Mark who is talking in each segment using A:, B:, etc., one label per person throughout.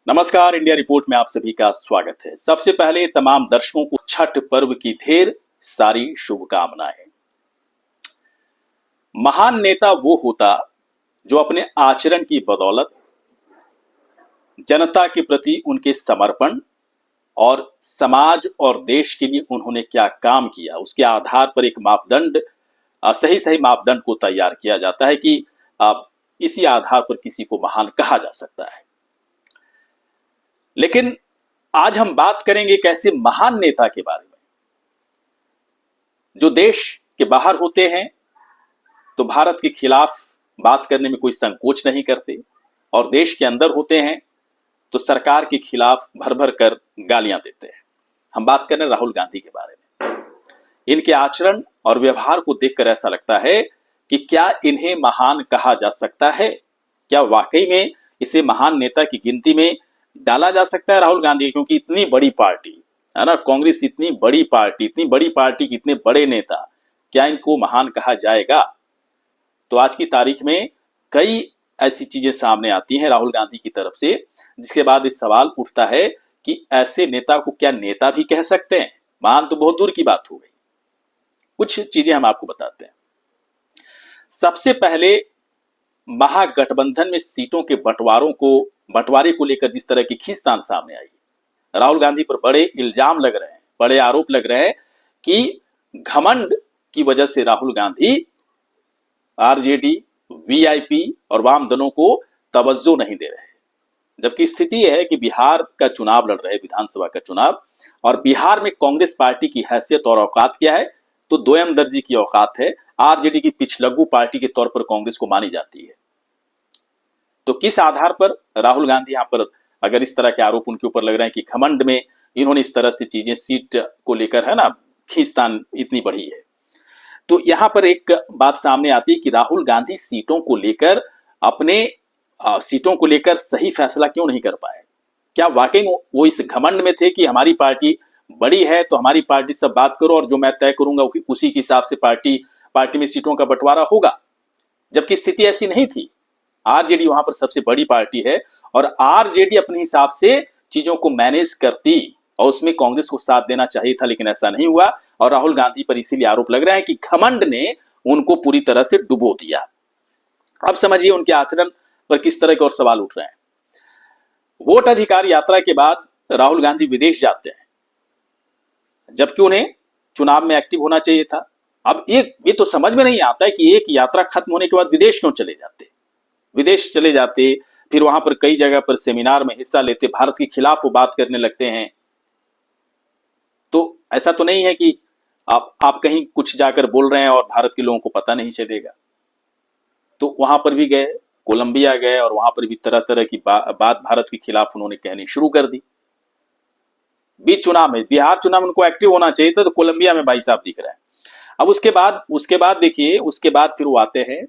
A: नमस्कार, India report में आप सभी का स्वागत है। सबसे पहले तमाम दर्शकों को छठ पर्व की ढेर सारी शुभकामनाएं। महान नेता वो होता जो अपने आचरण की बदौलत जनता के प्रति उनके समर्पण और समाज और देश के लिए उन्होंने क्या काम किया उसके आधार पर एक मापदंड, सही मापदंड को तैयार किया जाता है कि इसी आधार पर किसी को महान कहा जा सकता है। लेकिन आज हम बात करेंगे एक ऐसे महान नेता के बारे में जो देश के बाहर होते हैं तो भारत के खिलाफ बात करने में कोई संकोच नहीं करते, और देश के अंदर होते हैं तो सरकार के खिलाफ भर भर कर गालियां देते हैं। हम बात कर रहे हैं राहुल गांधी के बारे में। इनके आचरण और व्यवहार को देखकर ऐसा लगता है कि क्या इन्हें महान कहा जा सकता है? क्या वाकई में इसे महान नेता की गिनती में डाला जा सकता है राहुल गांधी? क्योंकि इतनी बड़ी पार्टी है ना, कांग्रेस इतनी बड़ी पार्टी की इतने बड़े नेता, क्या इनको महान कहा जाएगा? तो आज की तारीख में कई ऐसी चीजें सामने आती हैं राहुल गांधी की तरफ से, जिसके बाद इस सवाल उठता है कि ऐसे नेता को क्या नेता भी कह सकते हैं? महान तो बहुत दूर की बात हो गई। कुछ चीजें हम आपको बताते हैं। सबसे पहले महागठबंधन में सीटों के बंटवारे को लेकर जिस तरह की खींचतान सामने आई, राहुल गांधी पर बड़े इल्जाम लग रहे हैं, बड़े आरोप लग रहे हैं कि घमंड की वजह से राहुल गांधी आरजेडी, वीआईपी और वाम दलों को तवज्जो नहीं दे रहे हैं। जबकि स्थिति यह है कि बिहार का चुनाव लड़ रहे हैं, विधानसभा का चुनाव, और बिहार में कांग्रेस पार्टी की हैसियत और औकात क्या है? तो दोयम दर्जी की औकात है। आरजेडी की पिछलग्गू पार्टी के तौर पर कांग्रेस को मानी जाती है। तो किस आधार पर राहुल गांधी यहां पर, अगर इस तरह के आरोप उनके ऊपर लग रहे हैं कि घमंड में इन्होंने इस तरह से चीजें सीट को लेकर है ना, खींचतान इतनी बढ़ी है, तो यहां पर एक बात सामने आती है कि राहुल गांधी सीटों को लेकर सही फैसला क्यों नहीं कर पाए? क्या वाकई में वो इस घमंड में थे कि हमारी पार्टी बड़ी है तो हमारी पार्टी सब बात करो और जो मैं तय करूंगा उसी के हिसाब से पार्टी में सीटों का बंटवारा होगा? जबकि स्थिति ऐसी नहीं थी। आरजेडी वहां पर सबसे बड़ी पार्टी है और आरजेडी अपने हिसाब से चीजों को मैनेज करती और उसमें कांग्रेस को साथ देना चाहिए था, लेकिन ऐसा नहीं हुआ। और राहुल गांधी पर इसीलिए आरोप लग रहा है कि घमंड ने उनको पूरी तरह से डुबो दिया। अब समझिए उनके आचरण पर किस तरह के और सवाल उठ रहे हैं। वोट अधिकार यात्रा के बाद राहुल गांधी विदेश जाते हैं, जबकि उन्हें चुनाव में एक्टिव होना चाहिए था। अब ये तो समझ में नहीं आता है कि एक यात्रा खत्म होने के बाद विदेश क्यों चले जाते? विदेश चले जाते, फिर वहां पर कई जगह पर सेमिनार में हिस्सा लेते, भारत के खिलाफ वो बात करने लगते हैं। तो ऐसा तो नहीं है कि आप कहीं कुछ जाकर बोल रहे हैं और भारत के लोगों को पता नहीं चलेगा। तो वहां पर भी गए, कोलंबिया गए, और वहां पर भी तरह तरह की बात भारत के खिलाफ उन्होंने कहनी शुरू कर दी। बीच चुनाव में, बिहार चुनाव में उनको एक्टिव होना चाहिए था, तो कोलंबिया में भाई साहब दिख रहे हैं। अब उसके बाद देखिए, उसके बाद फिर वो आते हैं,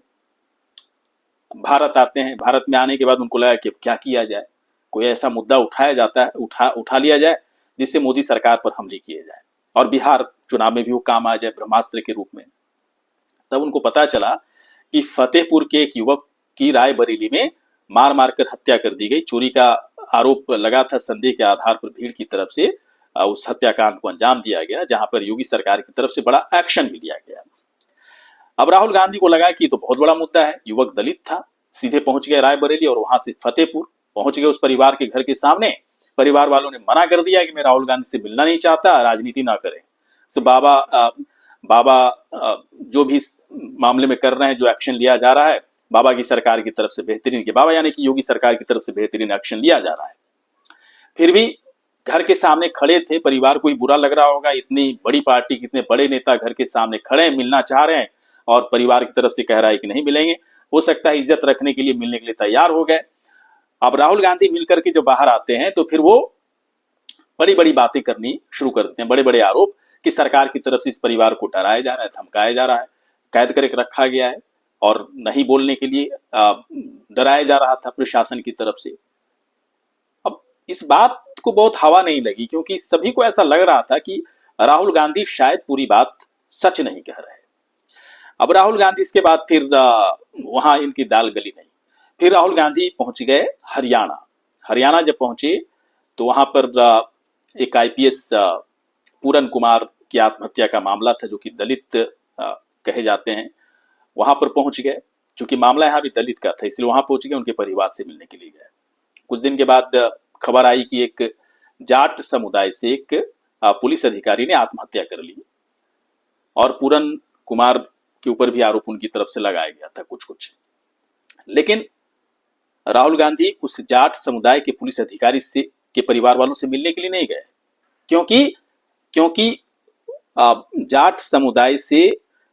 A: भारत आते हैं। भारत में आने के बाद उनको लगा कि क्या किया जाए, कोई ऐसा मुद्दा उठा लिया जाए जिससे मोदी सरकार पर हमले किए जाए और बिहार चुनाव में भी वो काम आ जाए ब्रह्मास्त्र के रूप में। तब उनको पता चला कि फतेहपुर के एक युवक की रायबरेली में मार मार कर हत्या कर दी गई। चोरी का आरोप लगा था, संदेह के आधार पर भीड़ की तरफ से उस हत्याकांड को अंजाम दिया गया, जहां पर योगी सरकार की तरफ से बड़ा एक्शन भी लिया गया। अब राहुल गांधी को लगा कि तो बहुत बड़ा मुद्दा है। युवक दलित था, सीधे पहुंच गए रायबरेली और वहां से फतेहपुर पहुंच गए उस परिवार के घर के सामने। परिवार वालों ने मना कर दिया कि मैं राहुल गांधी से मिलना नहीं चाहता, राजनीति ना करें। तो बाबा जो भी मामले में कर रहे हैं, जो एक्शन लिया जा रहा है, बाबा की सरकार की तरफ से बेहतरीन, के बाबा यानी कि योगी सरकार की तरफ से बेहतरीन एक्शन लिया जा रहा है। फिर भी घर के सामने खड़े थे, परिवार को ही बुरा लग रहा होगा, इतनी बड़ी पार्टी, कितने बड़े नेता घर के सामने खड़े हैं, मिलना चाह रहे हैं, और परिवार की तरफ से कह रहा है कि नहीं मिलेंगे। हो सकता है इज्जत रखने के लिए मिलने के लिए तैयार हो गए। अब राहुल गांधी मिलकर के जो बाहर आते हैं तो फिर वो बड़ी बड़ी बातें करनी शुरू कर देते हैं, बड़े बड़े आरोप कि सरकार की तरफ से इस परिवार को डराया जा रहा है, धमकाया जा रहा है, कैद करके रखा गया है और नहीं बोलने के लिए डराया जा रहा था प्रशासन की तरफ से। अब इस बात को बहुत हवा नहीं लगी, क्योंकि सभी को ऐसा लग रहा था कि राहुल गांधी शायद पूरी बात सच नहीं कह रहे। अब राहुल गांधी इसके बाद फिर वहां इनकी दाल गली नहीं। फिर राहुल गांधी पहुंच गए हरियाणा। हरियाणा जब पहुंचे तो वहां पर एक आईपीएस पूरन कुमार की आत्महत्या का मामला था, जो कि दलित कहे जाते हैं, वहां पर पहुंच गए। चूंकि मामला यहाँ भी दलित का था, इसलिए वहां पहुंच गए, उनके परिवार से मिलने के लिए गए। कुछ दिन के बाद खबर आई कि एक जाट समुदाय से एक पुलिस अधिकारी ने आत्महत्या कर ली और पूरन कुमार के ऊपर भी आरोप उनकी तरफ से लगाया गया था कुछ कुछ। लेकिन राहुल गांधी उस जाट समुदाय के पुलिस अधिकारी से के परिवार वालों से मिलने के लिए नहीं गए, क्योंकि जाट समुदाय से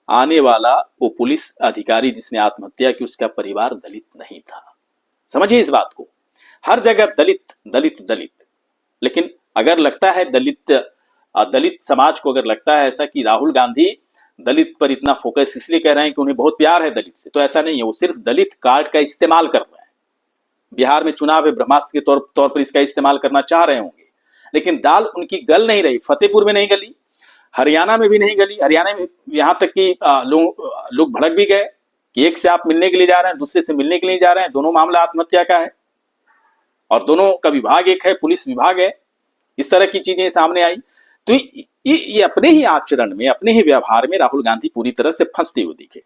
A: आने वाला वो पुलिस अधिकारी जिसने आत्महत्या की, उसका परिवार दलित नहीं था। समझिए इस बात को, हर जगह दलित दलित दलित। लेकिन अगर लगता है दलित समाज को अगर लगता है ऐसा कि राहुल गांधी दलित पर इतना फोकस इसलिए कर रहे हैं कि उन्हें बहुत प्यार है दलित से, तो ऐसा नहीं है। वो सिर्फ दलित कार्ड का इस्तेमाल कर रहे हैं। बिहार में चुनाव है, ब्रह्मास्त्र के तौर पर इसका इस्तेमाल करना चाह रहे होंगे, लेकिन दाल उनकी गल नहीं रही। फतेहपुर में नहीं गली, हरियाणा में भी नहीं गली। हरियाणा में यहां तक कि लोग भड़क भी गए कि एक से आप मिलने के लिए जा रहे हैं, दूसरे से मिलने के लिए जा रहे हैं, दोनों मामला आत्महत्या का है और दोनों का विभाग एक है, पुलिस विभाग है। इस तरह की चीजें सामने आई। तो ये अपने ही आचरण में, अपने ही व्यवहार में राहुल गांधी पूरी तरह से फंसते हुए दिखे।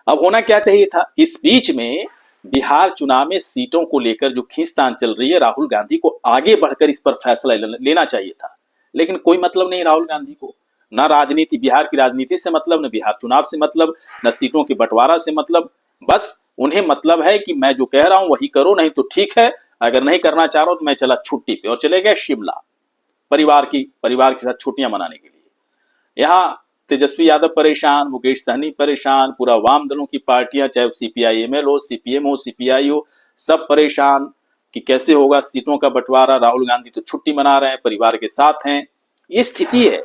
A: अब होना क्या चाहिए था, इस बीच में बिहार चुनाव में सीटों को लेकर जो खींचतान चल रही है, राहुल गांधी को आगे बढ़कर इस पर फैसला लेना चाहिए था। लेकिन कोई मतलब नहीं राहुल गांधी को, ना राजनीति, बिहार की राजनीति से मतलब, न बिहार चुनाव से मतलब, न सीटों के बंटवारा से मतलब। बस उन्हें मतलब है कि मैं जो कह रहा हूं वही करो, नहीं तो ठीक है, अगर नहीं करना चाह रहा हूं तो मैं चला छुट्टी पे, और चले गए शिमला परिवार के साथ छुट्टियां मनाने के लिए। यहां तेजस्वी यादव परेशान, मुकेश सहनी परेशान, पूरा वाम दलों की पार्टियां, चाहे सीपीआईएमएल हो, सीपीएम हो, सीपीआई हो, सब परेशान कि कैसे होगा सीटों का बंटवारा। राहुल गांधी तो छुट्टी मना रहे हैं, परिवार के साथ हैं। ये स्थिति है।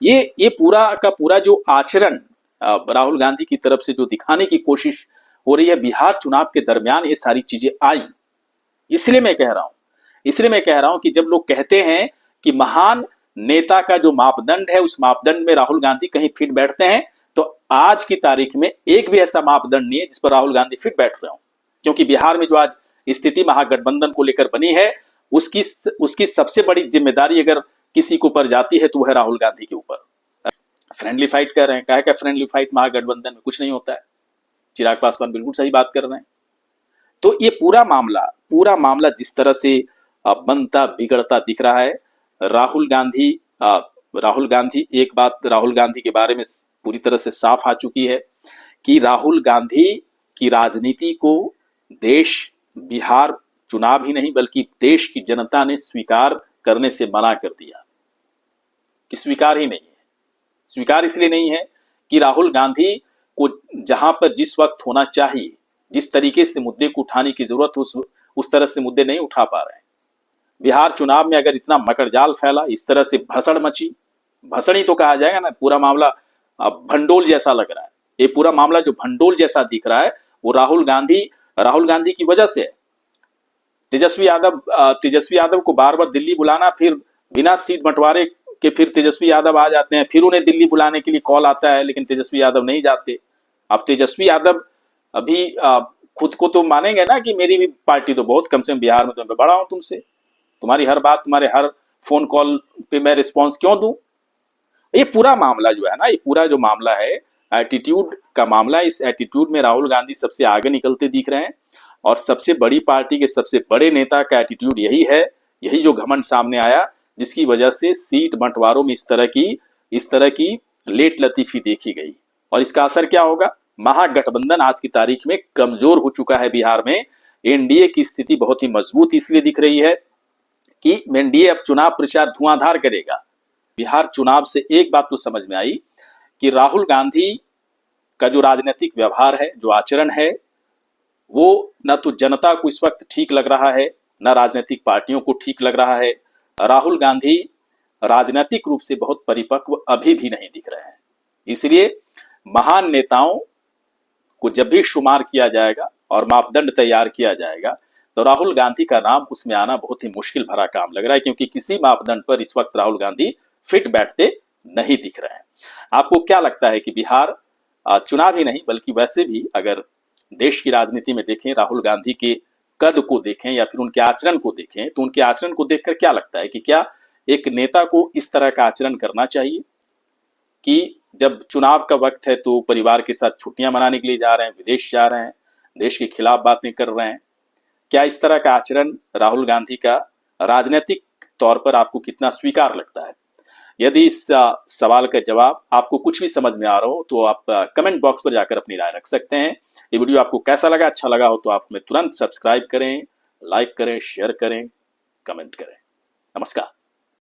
A: ये पूरा का पूरा जो आचरण राहुल गांधी की तरफ से जो दिखाने की कोशिश हो रही है बिहार चुनाव के दरमियान, ये सारी चीजें आई। इसलिए मैं कह रहा हूं कि जब लोग कहते हैं कि महान नेता का जो मापदंड है, उस मापदंड में राहुल गांधी कहीं फिट बैठते हैं, तो आज की तारीख में एक भी ऐसा मापदंड नहीं है जिस पर राहुल गांधी फिट बैठ रहे हो। क्योंकि बिहार में जो आज स्थिति महागठबंधन को लेकर बनी है, उसकी सबसे बड़ी जिम्मेदारी अगर किसी के ऊपर जाती है तो वह है राहुल गांधी के ऊपर। फ्रेंडली फाइट कर रहे हैं, क्या फ्रेंडली फाइट, महागठबंधन में कुछ नहीं होता है। चिराग पासवान बिल्कुल सही बात कर रहे हैं। तो ये पूरा मामला जिस तरह से बनता बिगड़ता दिख रहा है, राहुल गांधी एक बात राहुल गांधी के बारे में पूरी तरह से साफ आ चुकी है कि राहुल गांधी की राजनीति को बिहार चुनाव ही नहीं बल्कि देश की जनता ने स्वीकार करने से मना कर दिया कि स्वीकार ही नहीं है। स्वीकार इसलिए नहीं है कि राहुल गांधी को जहां पर जिस वक्त होना चाहिए, जिस तरीके से मुद्दे को उठाने की जरूरत उस तरह से मुद्दे नहीं उठा पा रहे हैं। बिहार चुनाव में अगर इतना मकड़जाल फैला, इस तरह से भसड़ मची, भसड़ ही तो कहा जाएगा ना, पूरा मामला भंडोल जैसा लग रहा है। ये पूरा मामला जो भंडोल जैसा दिख रहा है वो राहुल गांधी की वजह से है। तेजस्वी यादव को बार बार दिल्ली बुलाना, फिर बिना सीट बंटवारे के फिर तेजस्वी यादव आ जाते हैं, फिर उन्हें दिल्ली बुलाने के लिए कॉल आता है, लेकिन तेजस्वी यादव नहीं जाते। अब तेजस्वी यादव अभी खुद को तो मानेंगे ना कि मेरी भी पार्टी तो बहुत, कम से कम बिहार में तो मैं बड़ा हूं तुमसे, तुम्हारी हर बात, तुम्हारे हर फोन कॉल पे मैं रिस्पॉन्स क्यों दूं। ये पूरा मामला जो है ना, ये पूरा जो मामला है एटीट्यूड का मामला, इस एटीट्यूड में राहुल गांधी सबसे आगे निकलते दिख रहे हैं। और सबसे बड़ी पार्टी के सबसे बड़े नेता का एटीट्यूड यही है, यही जो घमंड सामने आया, जिसकी वजह से सीट बंटवारों में इस तरह की लेट लतीफी देखी गई। और इसका असर क्या होगा, महागठबंधन आज की तारीख में कमजोर हो चुका है। बिहार में एनडीए की स्थिति बहुत ही मजबूत इसलिए दिख रही है कि एनडीए अब चुनाव प्रचार धुआंधार करेगा। बिहार चुनाव से एक बात तो समझ में आई कि राहुल गांधी का जो राजनीतिक व्यवहार है, जो आचरण है, वो न तो जनता को इस वक्त ठीक लग रहा है, न राजनीतिक पार्टियों को ठीक लग रहा है। राहुल गांधी राजनीतिक रूप से बहुत परिपक्व अभी भी नहीं दिख रहे हैं। इसलिए महान नेताओं को जब भी शुमार किया जाएगा और मापदंड तैयार किया जाएगा तो राहुल गांधी का नाम उसमें आना बहुत ही मुश्किल भरा काम लग रहा है, क्योंकि किसी मापदंड पर इस वक्त राहुल गांधी फिट बैठते नहीं दिख रहे हैं। आपको क्या लगता है कि बिहार चुनाव ही नहीं बल्कि वैसे भी अगर देश की राजनीति में देखें, राहुल गांधी के कद को देखें या फिर उनके आचरण को देखें, तो उनके आचरण को देखकर क्या लगता है कि क्या एक नेता को इस तरह का आचरण करना चाहिए कि जब चुनाव का वक्त है तो परिवार के साथ छुट्टियां मनाने के लिए जा रहे हैं, विदेश जा रहे हैं, देश के खिलाफ बातें कर रहे हैं? क्या इस तरह का आचरण राहुल गांधी का राजनीतिक तौर पर आपको कितना स्वीकार लगता है? यदि इस सवाल का जवाब आपको कुछ भी समझ में आ रहा हो तो आप कमेंट बॉक्स पर जाकर अपनी राय रख सकते हैं। ये वीडियो आपको कैसा लगा? अच्छा लगा हो तो आप हमें तुरंत सब्सक्राइब करें, लाइक करें, शेयर करें, कमेंट करें। नमस्कार।